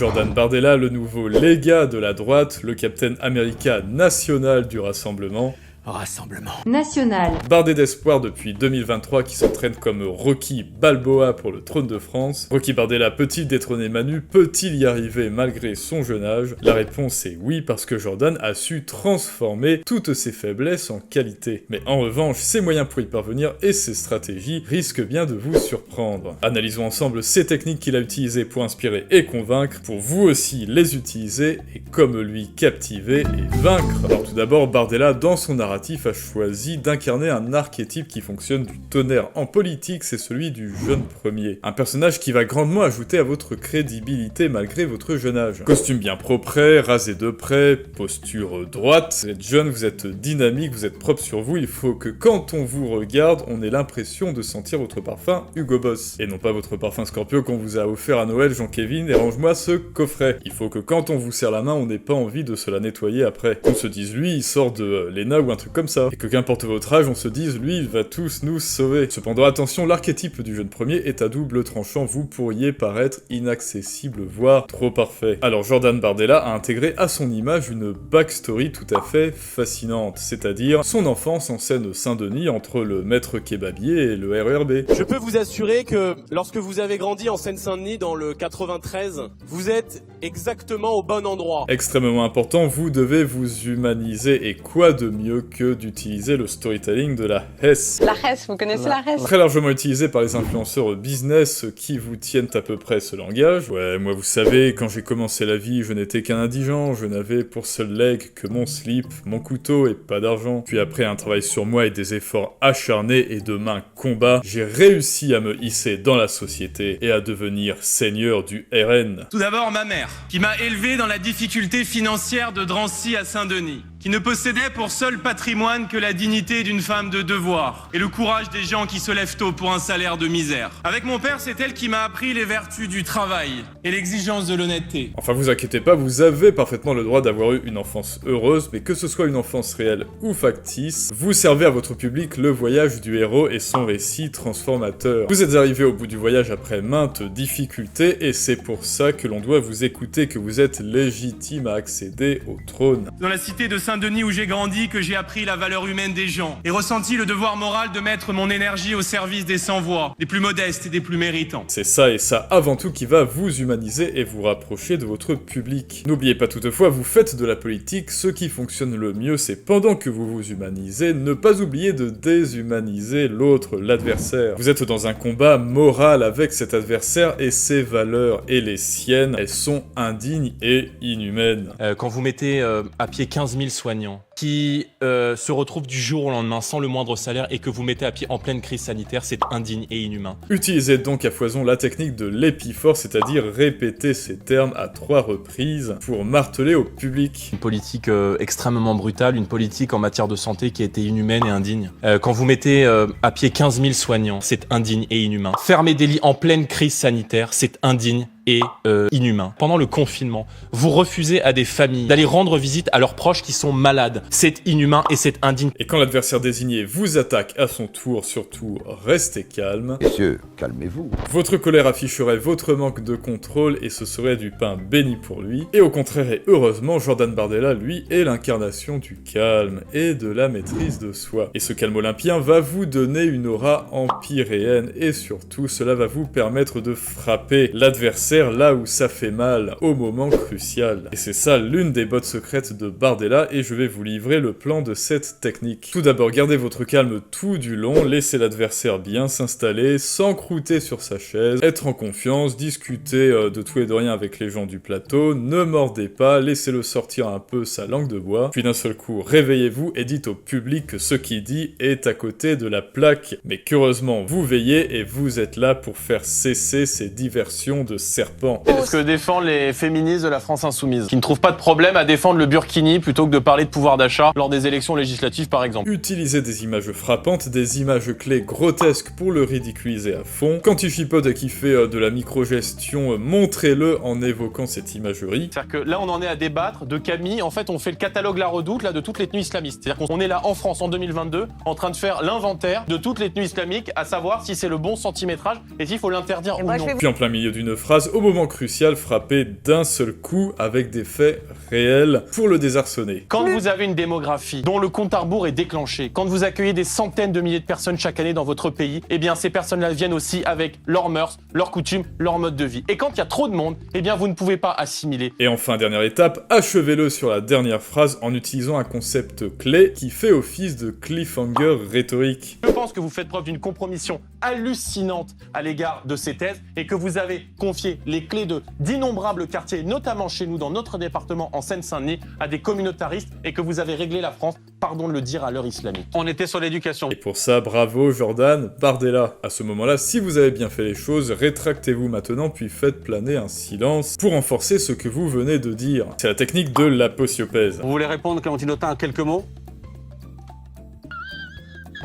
Jordan Bardella, le nouveau légat de la droite, le Captain America national du rassemblement. National. Bardé d'espoir depuis 2023 qui s'entraîne comme Rocky Balboa pour le trône de France. Rocky Bardella peut-il détrôner Manu? Peut-il y arriver malgré son jeune âge? La réponse est oui, parce que Jordan a su transformer toutes ses faiblesses en qualité. Mais en revanche, ses moyens pour y parvenir et ses stratégies risquent bien de vous surprendre. Analysons ensemble ces techniques qu'il a utilisées pour inspirer et convaincre, pour vous aussi les utiliser et comme lui captiver et vaincre. Alors tout d'abord, Bardella dans son narratif a choisi d'incarner un archétype qui fonctionne du tonnerre en politique, c'est celui du jeune premier. Un personnage qui va grandement ajouter à votre crédibilité malgré votre jeune âge. Costume bien propre, rasé de près, posture droite, vous êtes jeune, vous êtes dynamique, vous êtes propre sur vous, il faut que quand on vous regarde, on ait l'impression de sentir votre parfum Hugo Boss. Et non pas votre parfum Scorpio qu'on vous a offert à Noël, Jean-Kevin, et range-moi ce coffret. Il faut que quand on vous serre la main, on n'ait pas envie de se la nettoyer après. Qu'on se dise, lui, il sort de l'ENA ou un truc comme ça. Et que qu'importe votre âge, on se dise, lui, il va tous nous sauver. Cependant, attention, l'archétype du jeune premier est à double tranchant. Vous pourriez paraître inaccessible, voire trop parfait. Alors, Jordan Bardella a intégré à son image une backstory tout à fait fascinante, c'est-à-dire son enfance en Seine-Saint-Denis entre le maître kebabier et le RERB. Je peux vous assurer que lorsque vous avez grandi en Seine-Saint-Denis dans le 93, vous êtes exactement au bon endroit. Extrêmement important, vous devez vous humaniser, et quoi de mieux que d'utiliser le storytelling de la Hesse. La Hesse, vous connaissez la Hesse? Très largement utilisé par les influenceurs business qui vous tiennent à peu près ce langage. Ouais, moi vous savez, quand j'ai commencé la vie, je n'étais qu'un indigent, je n'avais pour seul leg que mon slip, mon couteau et pas d'argent. Puis après un travail sur moi et des efforts acharnés et de main combat, j'ai réussi à me hisser dans la société et à devenir seigneur du RN. Tout d'abord ma mère, qui m'a élevé dans la difficulté financière de Drancy à Saint-Denis, qui ne possédait pour seul patrimoine que la dignité d'une femme de devoir et le courage des gens qui se lèvent tôt pour un salaire de misère. Avec mon père, c'est elle qui m'a appris les vertus du travail et l'exigence de l'honnêteté. Enfin vous inquiétez pas, vous avez parfaitement le droit d'avoir eu une enfance heureuse, mais que ce soit une enfance réelle ou factice, vous servez à votre public le voyage du héros et son récit transformateur. Vous êtes arrivé au bout du voyage après maintes difficultés, et c'est pour ça que l'on doit vous écouter, que vous êtes légitime à accéder au trône. Dans la cité de Saint-Denis où j'ai grandi, que j'ai appris la valeur humaine des gens et ressenti le devoir moral de mettre mon énergie au service des sans-voix, des plus modestes et des plus méritants. C'est ça et ça avant tout qui va vous humaniser et vous rapprocher de votre public. N'oubliez pas toutefois, vous faites de la politique, ce qui fonctionne le mieux, c'est pendant que vous vous humanisez, ne pas oublier de déshumaniser l'autre, l'adversaire. Vous êtes dans un combat moral avec cet adversaire et ses valeurs, et les siennes, elles sont indignes et inhumaines. Quand vous mettez à pied 15 000 soignants qui se retrouvent du jour au lendemain sans le moindre salaire et que vous mettez à pied en pleine crise sanitaire, c'est indigne et inhumain. Utilisez donc à foison la technique de l'épiphore, c'est-à-dire répéter ces termes à 3 reprises pour marteler au public. Une politique extrêmement brutale, une politique en matière de santé qui a été inhumaine et indigne. Quand vous mettez à pied 15 000 soignants, c'est indigne et inhumain. Fermer des lits en pleine crise sanitaire, c'est indigne et inhumain. Pendant le confinement, vous refusez à des familles d'aller rendre visite à leurs proches qui sont malades. C'est inhumain et c'est indigne. Et quand l'adversaire désigné vous attaque à son tour, surtout restez calme. Messieurs, calmez-vous. Votre colère afficherait votre manque de contrôle et ce serait du pain béni pour lui. Et au contraire et heureusement, Jordan Bardella, lui, est l'incarnation du calme et de la maîtrise de soi. Et ce calme olympien va vous donner une aura empyréenne et surtout, cela va vous permettre de frapper l'adversaire là où ça fait mal, au moment crucial. Et c'est ça l'une des bottes secrètes de Bardella, et je vais vous livrer le plan de cette technique. Tout d'abord, gardez votre calme tout du long, laissez l'adversaire bien s'installer, sans croûter sur sa chaise, être en confiance, discuter de tout et de rien avec les gens du plateau, ne mordez pas, laissez-le sortir un peu sa langue de bois, puis d'un seul coup, réveillez-vous et dites au public que ce qu'il dit est à côté de la plaque, mais qu'heureusement, vous veillez et vous êtes là pour faire cesser ces diversions de serpents. C'est ce que défendent les féministes de la France insoumise, qui ne trouvent pas de problème à défendre le burkini plutôt que de parler de pouvoir d'achat lors des élections législatives par exemple. Utilisez des images frappantes, des images clés grotesques pour le ridiculiser à fond. Quand il chipote et qu'il fait de la microgestion, montrez-le en évoquant cette imagerie. C'est-à-dire que là on en est à débattre de Camille, en fait on fait le catalogue La Redoute là, de toutes les tenues islamistes. C'est-à-dire qu'on est là en France en 2022 en train de faire l'inventaire de toutes les tenues islamiques, à savoir si c'est le bon centimétrage et s'il faut l'interdire ou non. Puis en plein milieu d'une phrase, phrase au moment crucial frappée d'un seul coup avec des faits réels pour le désarçonner. Quand vous avez une démographie dont le compte à rebours est déclenché, quand vous accueillez des centaines de milliers de personnes chaque année dans votre pays, eh bien ces personnes-là viennent aussi avec leurs mœurs, leurs coutumes, leur mode de vie. Et quand il y a trop de monde, eh bien vous ne pouvez pas assimiler. Et enfin, dernière étape, achevez-le sur la dernière phrase en utilisant un concept clé qui fait office de cliffhanger rhétorique. Je pense que vous faites preuve d'une compromission hallucinante à l'égard de ces thèses et que vous avez confié les clés d'innombrables quartiers, notamment chez nous dans notre département en Seine-Saint-Denis, à des communautaristes et que vous avez réglé la France, pardon de le dire, à l'heure islamique. On était sur l'éducation. Et pour ça, bravo Jordan Bardella. À ce moment-là, si vous avez bien fait les choses, rétractez-vous maintenant puis faites planer un silence pour renforcer ce que vous venez de dire. C'est la technique de l'aposiopèse. Vous voulez répondre, Clémentine Autain, en quelques mots?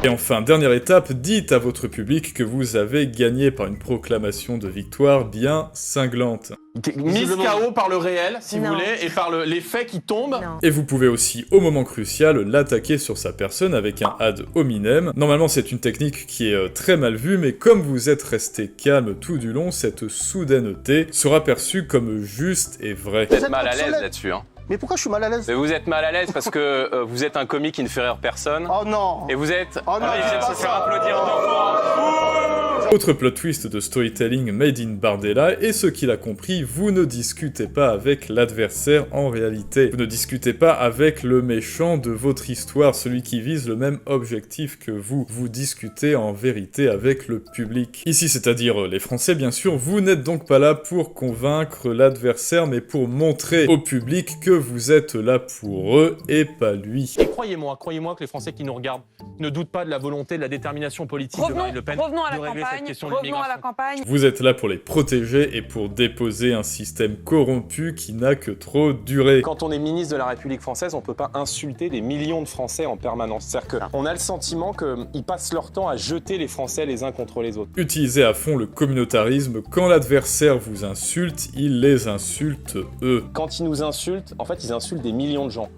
Et enfin, dernière étape, dites à votre public que vous avez gagné par une proclamation de victoire bien cinglante. Mise KO par le réel, si vous voulez, et par les faits qui tombent. Non. Et vous pouvez aussi, au moment crucial, l'attaquer sur sa personne avec un ad hominem. Normalement, c'est une technique qui est très mal vue, mais comme vous êtes resté calme tout du long, cette soudaineté sera perçue comme juste et vraie. Vous êtes mal à l'aise là-dessus, hein. Mais pourquoi je suis mal à l'aise? Mais vous êtes mal à l'aise parce que vous êtes un comique qui ne fait rire personne. Oh non! Et vous êtes... Oh non, il vient de c'est se pas faire ça. applaudir deux fois. Autre plot twist de storytelling made in Bardella, et ce qu'il a compris, vous ne discutez pas avec l'adversaire en réalité. Vous ne discutez pas avec le méchant de votre histoire, celui qui vise le même objectif que vous. Vous discutez en vérité avec le public. Ici, c'est-à-dire les Français, bien sûr, vous n'êtes donc pas là pour convaincre l'adversaire, mais pour montrer au public que vous êtes là pour eux et pas lui. Et croyez-moi que les Français qui nous regardent ne doutent pas de la volonté, de la détermination politique de Marine Le Pen Revenons à la de régler cette question de Revenons à la l'immigration. campagne. Vous êtes là pour les protéger et pour déposer un système corrompu qui n'a que trop duré. Quand on est ministre de la République française, on peut pas insulter des millions de Français en permanence. C'est-à-dire qu'on a le sentiment qu'ils passent leur temps à jeter les Français les uns contre les autres. Utilisez à fond le communautarisme. Quand l'adversaire vous insulte, il les insulte eux. Quand ils nous insultent, en fait, ils insultent des millions de gens.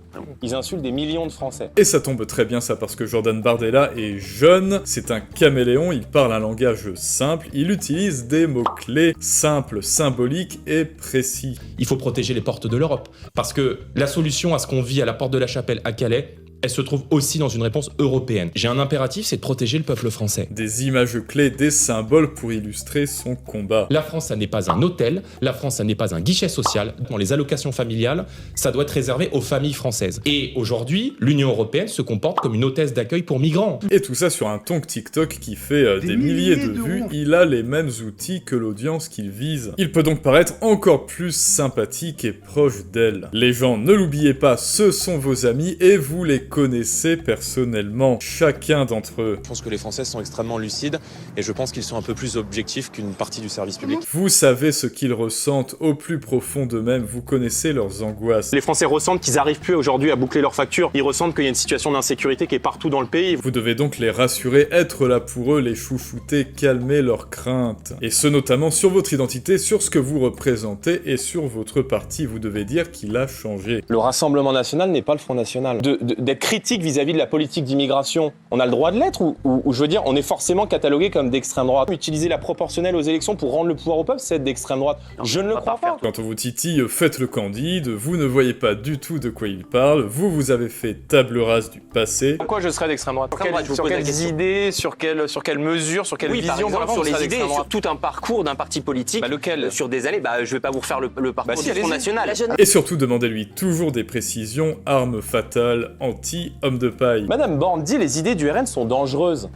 Ils insultent des millions de Français. Et ça tombe très bien ça parce que Jordan Bardella est jeune, c'est un caméléon, il parle un langage simple, il utilise des mots-clés simples, symboliques et précis. Il faut protéger les portes de l'Europe. Parce que la solution à ce qu'on vit à la porte de la Chapelle à Calais, elle se trouve aussi dans une réponse européenne. J'ai un impératif, c'est de protéger le peuple français. Des images clés, des symboles pour illustrer son combat. La France, ça n'est pas un hôtel, la France, ça n'est pas un guichet social. Dans les allocations familiales, ça doit être réservé aux familles françaises. Et aujourd'hui, l'Union européenne se comporte comme une hôtesse d'accueil pour migrants. Et tout ça sur un ton TikTok qui fait des milliers de vues, il a les mêmes outils que l'audience qu'il vise. Il peut donc paraître encore plus sympathique et proche d'elle. Les gens, ne l'oubliez pas, ce sont vos amis et vous les connaissez personnellement, chacun d'entre eux. Je pense que les Français sont extrêmement lucides et je pense qu'ils sont un peu plus objectifs qu'une partie du service public. Vous savez ce qu'ils ressentent au plus profond d'eux-mêmes, vous connaissez leurs angoisses. Les Français ressentent qu'ils n'arrivent plus aujourd'hui à boucler leurs factures. Ils ressentent qu'il y a une situation d'insécurité qui est partout dans le pays. Vous devez donc les rassurer, être là pour eux, les chouchouter, calmer leurs craintes. Et ce notamment sur votre identité, sur ce que vous représentez et sur votre parti. Vous devez dire qu'il a changé. Le Rassemblement National n'est pas le Front National. D'être critique vis-à-vis de la politique d'immigration, on a le droit de l'être ou je veux dire, on est forcément catalogué comme d'extrême droite. Utiliser la proportionnelle aux élections pour rendre le pouvoir au peuple, c'est être d'extrême droite. Je ne le crois pas. Quand on vous titille, faites le candide, vous ne voyez pas du tout de quoi il parle, vous avez fait table rase du passé. Pourquoi je serais d'extrême droite? Sur quelles idées, sur quelles mesures, sur quelles Oui, par visions exemple, vraiment sur vous les serez idées, d'extrême sur droite? tout un parcours d'un parti politique. Lequel? Sur des années, je vais pas vous refaire le parcours si, du Front allez-y. National. Et surtout, demandez-lui toujours des précisions, armes fatales, anti-homme de paille. Madame Borne dit les idées du RN sont dangereuses.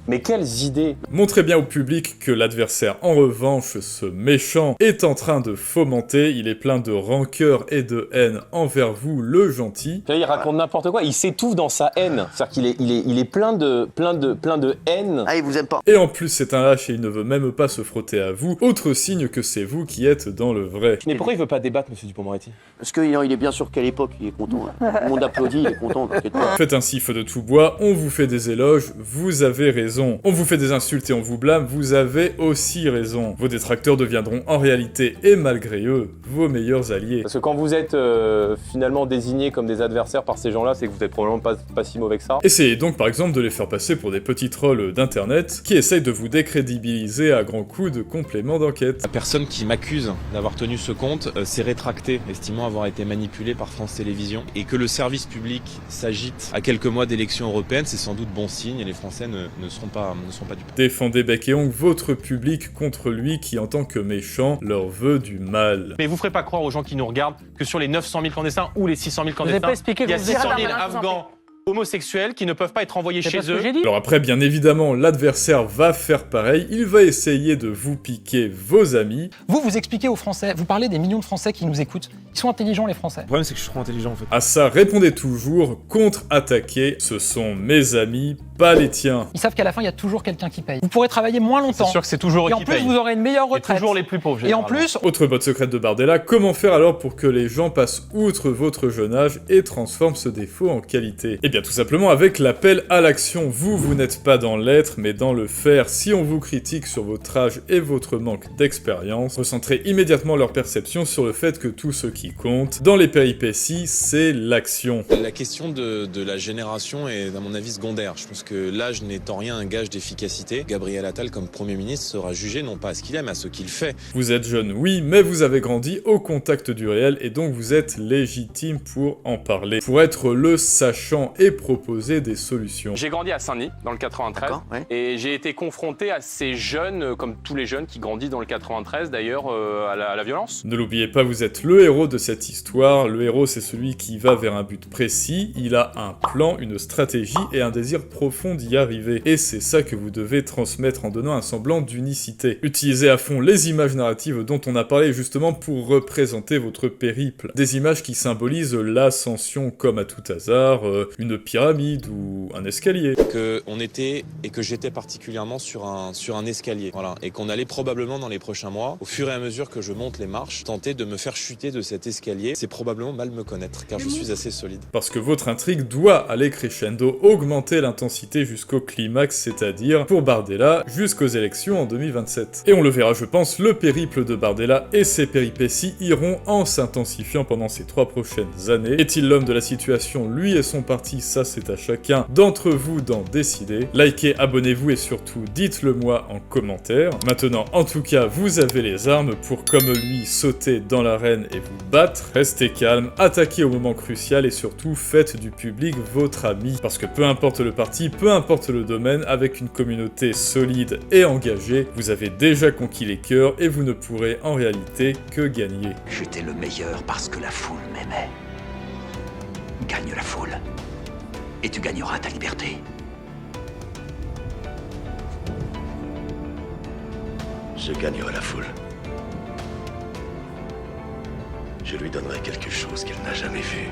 Mais quelles idées? Montrez bien au public que l'adversaire, en revanche, ce méchant, est en train de fomenter, il est plein de rancœur et de haine envers vous, le gentil. Là, il raconte n'importe quoi, il s'étouffe dans sa haine. C'est-à-dire qu'il est plein de haine. Ah, il vous aime pas. Et en plus, c'est un lâche et il ne veut même pas se frotter à vous, autre signe que c'est vous qui êtes dans le vrai. Mais pourquoi il veut pas débattre, monsieur Dupond-Moretti? Parce qu'il est bien sûr qu'à l'époque, il est content. Là. Tout le monde applaudit, il est content, t'inquiète pas. Faites ainsi feu de tout bois, on vous fait des éloges, vous avez raison. raison. On vous fait des insultes et on vous blâme, vous avez aussi raison. Vos détracteurs deviendront en réalité, et malgré eux, vos meilleurs alliés. Parce que quand vous êtes finalement désignés comme des adversaires par ces gens-là, c'est que vous êtes probablement pas si mauvais que ça. Essayez donc par exemple de les faire passer pour des petits trolls d'internet qui essayent de vous décrédibiliser à grands coups de compléments d'enquête. La personne qui m'accuse d'avoir tenu ce compte s'est rétractée, estimant avoir été manipulée par France Télévisions, et que le service public s'agite à quelques mois d'élections européennes, c'est sans doute bon signe et les Français ne seront pas dupes. Défendez bec et ongle votre public contre lui qui, en tant que méchant, leur veut du mal. Mais vous ferez pas croire aux gens qui nous regardent que sur les 900 000 clandestins ou les 600 000 clandestins, il y a 600 000 Afghans homosexuels qui ne peuvent pas être envoyés chez eux. Alors après, bien évidemment, l'adversaire va faire pareil, il va essayer de vous piquer vos amis. Vous expliquez aux Français, vous parlez des millions de Français qui nous écoutent, ils sont intelligents les Français. Le problème c'est que je suis trop intelligent en fait. À ça, répondez toujours, contre-attaquer, ce sont mes amis, pas les tiens. Ils savent qu'à la fin, il y a toujours quelqu'un qui paye. Vous pourrez travailler moins longtemps. C'est sûr que c'est toujours eux et en qui plus, payent. vous aurez une meilleure Et retraite. toujours les plus pauvres. Et en plus, Autre botte secrète de Bardella, comment faire alors pour que les gens passent outre votre jeune âge et transforment ce défaut en qualité? Eh bien tout simplement avec l'appel à l'action. Vous n'êtes pas dans l'être, mais dans le faire. Si on vous critique sur votre âge et votre manque d'expérience, recentrez immédiatement leur perception sur le fait que tout ce qui compte dans les péripéties, c'est l'action. La question de la génération est à mon avis secondaire. Je pense que l'âge n'est en rien un gage d'efficacité. Gabriel Attal comme Premier ministre sera jugé non pas à ce qu'il aime, à ce qu'il fait. Vous êtes jeune, oui, mais vous avez grandi au contact du réel et donc vous êtes légitime pour en parler, pour être le sachant et proposer des solutions. J'ai grandi à Saint-Denis, dans le 93, Ouais. et j'ai été confronté à ces jeunes, comme tous les jeunes qui grandissent dans le 93 d'ailleurs, à la violence. Ne l'oubliez pas, vous êtes le héros de cette histoire. Le héros, c'est celui qui va vers un but précis, il a un plan, une stratégie et un désir profond d'y arriver. Et c'est ça que vous devez transmettre en donnant un semblant d'unicité. Utilisez à fond les images narratives dont on a parlé justement pour représenter votre périple. Des images qui symbolisent l'ascension comme à tout hasard, une pyramide ou un escalier. On était et que j'étais particulièrement sur un escalier, voilà, et qu'on allait probablement dans les prochains mois, au fur et à mesure que je monte les marches, tenter de me faire chuter de cet escalier. C'est probablement mal me connaître, car je suis assez solide. Parce que votre intrigue doit aller crescendo, augmenter l'intensité jusqu'au climax, c'est-à-dire, pour Bardella, jusqu'aux élections en 2027. Et on le verra, je pense, le périple de Bardella et ses péripéties iront en s'intensifiant pendant ces 3 prochaines années. Est-il l'homme de la situation, lui et son parti? Ça, c'est à chacun d'entre vous d'en décider. Likez, abonnez-vous et surtout dites-le moi en commentaire. Maintenant, en tout cas, vous avez les armes pour, comme lui, sauter dans l'arène et vous battre. Restez calme, attaquez au moment crucial et surtout faites du public votre ami. Parce que peu importe le parti, peu importe le domaine, avec une communauté solide et engagée, vous avez déjà conquis les cœurs et vous ne pourrez en réalité que gagner. J'étais le meilleur parce que la foule m'aimait. Gagne la foule. Et tu gagneras ta liberté. Je gagnerai la foule. Je lui donnerai quelque chose qu'elle n'a jamais vu.